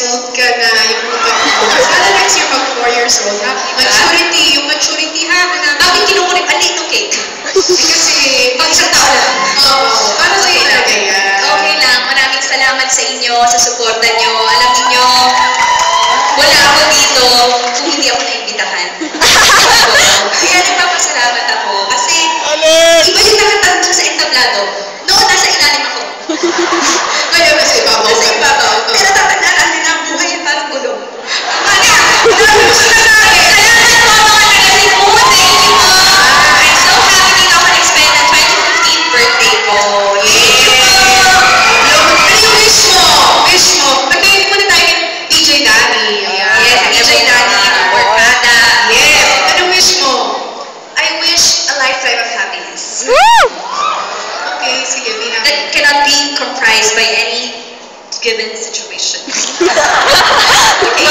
old ka na. Sana next year mag 4 years old na. Maturity, yung maturity ha. Bakit kinukulit? A little cake. Kasi, Pag isang tao lang. Oo. Para sa iyo talaga yan. Okay lang. Maraming salamat sa inyo, sa suporta nyo. Alam niyo, wala ako dito kung hindi ako naimbitahan. Kaya nagpapasalamat ako. Kasi, iba yung nakatandun sa entablado. Noon, nasa ilalim ako. Ngayon nasa ibabaw. Nasa ibabaw. Pero tatandaan natin na ang buhay ay parang gulong. Tama na! Salamat po mga nagasin po. Thank you po. I'm so happy dito ako nag-spend ang 25th birthday ko. Wish mo. Magkainin muna tayo kay DJ Danny. Yes, DJ Danny, Orcada. Yes. Anong wish mo? I wish a lifetime of happiness Okay, sige, Mina. that cannot be comprised by any given situation. Okay?